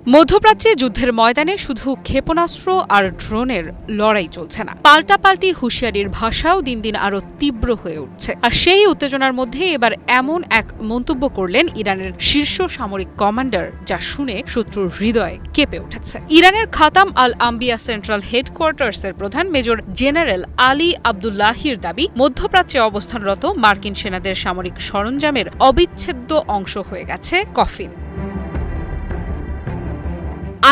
মধ্যপ্রাচ্যে যুদ্ধের ময়দানে শুধু ক্ষেপণাস্ত্র আর ড্রোনের লড়াই চলছে না, পাল্টাপাল্টি হুঁশিয়ারির ভাষাও দিন দিন আরো তীব্র হয়ে উঠছে। আর সেই উত্তেজনার মধ্যে এবার এমন এক মন্তব্য করলেন ইরানের শীর্ষ সামরিক কমান্ডার, যা শুনে শত্রুর হৃদয় কেঁপে উঠেছে। ইরানের খাতাম আল আম্বিয়া সেন্ট্রাল হেডকোয়ার্টার্সের প্রধান মেজর জেনারেল আলী আবদুল্লাহির দাবি, মধ্যপ্রাচ্যে অবস্থানরত মার্কিন সেনাদের সামরিক সরঞ্জামের অবিচ্ছেদ্য অংশ হয়ে গেছে কফিন।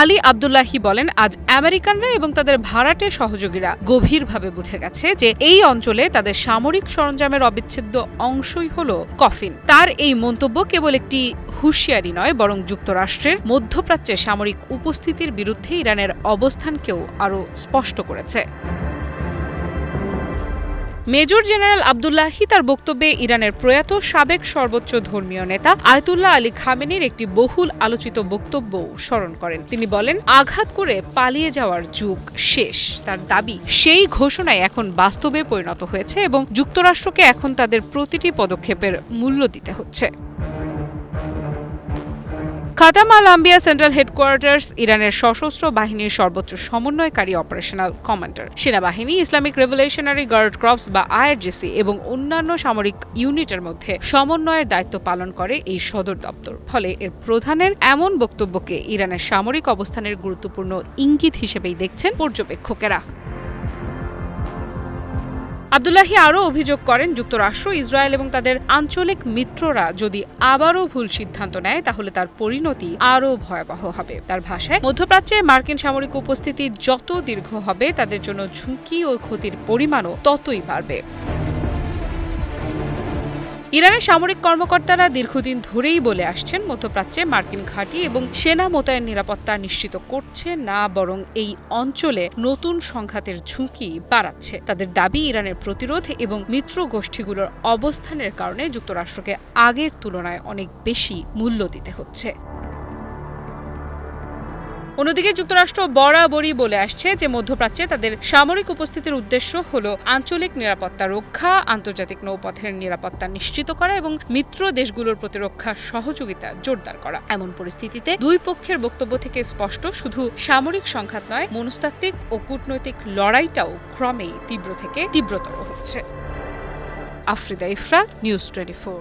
আলী আবদুল্লাহি বলেন, আজ আমেরিকানরা এবং তাদের ভাড়াটে সহযোগীরা গভীরভাবে বুঝে গেছে যে এই অঞ্চলে তাদের সামরিক সরঞ্জামের অবিচ্ছেদ্য অংশই হল কফিন। তার এই মন্তব্য কেবল একটি হুঁশিয়ারি নয়, বরং যুক্তরাষ্ট্রের মধ্যপ্রাচ্যে সামরিক উপস্থিতির বিরুদ্ধে ইরানের অবস্থানকেও আরও স্পষ্ট করেছে। মেজর জেনারেল আবদুল্লাহি তার বক্তব্যে ইরানের প্রয়াত সাবেক সর্বোচ্চ ধর্মীয় নেতা আয়াতুল্লাহ আলী খামেনির একটি বহুল আলোচিত বক্তব্য স্মরণ করেন। তিনি বলেন, আঘাত করে পালিয়ে যাওয়ার যুগ শেষ। তার দাবি, সেই ঘোষণায় এখন বাস্তবে পরিণত হয়েছে এবং যুক্তরাষ্ট্রকে এখন তাদের প্রতিটি পদক্ষেপের মূল্য দিতে হচ্ছে। খাতাম আল আম্বিয়া সেন্ট্রাল হেডকোয়ার্টার্স ইরানের সশস্ত্র বাহিনীর সর্বোচ্চ সমন্বয়কারী অপারেশনাল কমান্ডার। সেনাবাহিনী, ইসলামিক রেভলিউশনারি গার্ড কর্পস বা আইআরজিসি এবং অন্যান্য সামরিক ইউনিটের মধ্যে সমন্বয়ের দায়িত্ব পালন করে এই সদর দপ্তর। ফলে এর প্রধানের এমন বক্তব্যকে ইরানের সামরিক অবস্থানের গুরুত্বপূর্ণ ইঙ্গিত হিসেবেই দেখছেন পর্যবেক্ষকেরা। আবদুল্লাহি আরও অভিযোগ করেন, যুক্তরাষ্ট্র, ইসরায়েল এবং তাদের আঞ্চলিক মিত্ররা যদি আবারও ভুল সিদ্ধান্ত নেয়, তাহলে তার পরিণতি আরও ভয়াবহ হবে। তার ভাষায়, মধ্যপ্রাচ্যে মার্কিন সামরিক উপস্থিতি যত দীর্ঘ হবে, তাদের জন্য ঝুঁকি ও ক্ষতির পরিমাণও ততই বাড়বে। ইরানের সামরিক কর্মকর্তারা দীর্ঘদিন ধরেই বলে আসছেন, মধ্যপ্রাচ্যে মার্কিন ঘাঁটি এবং সেনা মোতায়েন নিরাপত্তা নিশ্চিত করছে না, বরং এই অঞ্চলে নতুন সংঘাতের ঝুঁকি বাড়াচ্ছে। তাদের দাবি, ইরানের প্রতিরোধ এবং মিত্র গোষ্ঠীগুলোর অবস্থানের কারণে যুক্তরাষ্ট্রকে আগের তুলনায় অনেক বেশি মূল্য দিতে হচ্ছে। অন্যদিকে যুক্তরাষ্ট্র বরাবরই বলে আসছে যে মধ্যপ্রাচ্যে তাদের সামরিক উপস্থিতির উদ্দেশ্য হল আঞ্চলিক নিরাপত্তা রক্ষা, আন্তর্জাতিক নৌপথের নিরাপত্তা নিশ্চিত করা এবং মিত্র দেশগুলোর প্রতিরক্ষা সহযোগিতা জোরদার করা। এমন পরিস্থিতিতে দুই পক্ষের বক্তব্য থেকে স্পষ্ট, শুধু সামরিক সংঘাত নয়, মনস্তাত্ত্বিক ও কূটনৈতিক লড়াইটাও ক্রমেই তীব্র থেকে তীব্রতর হচ্ছে। আফরিদা ইফরা, নিউজ 24।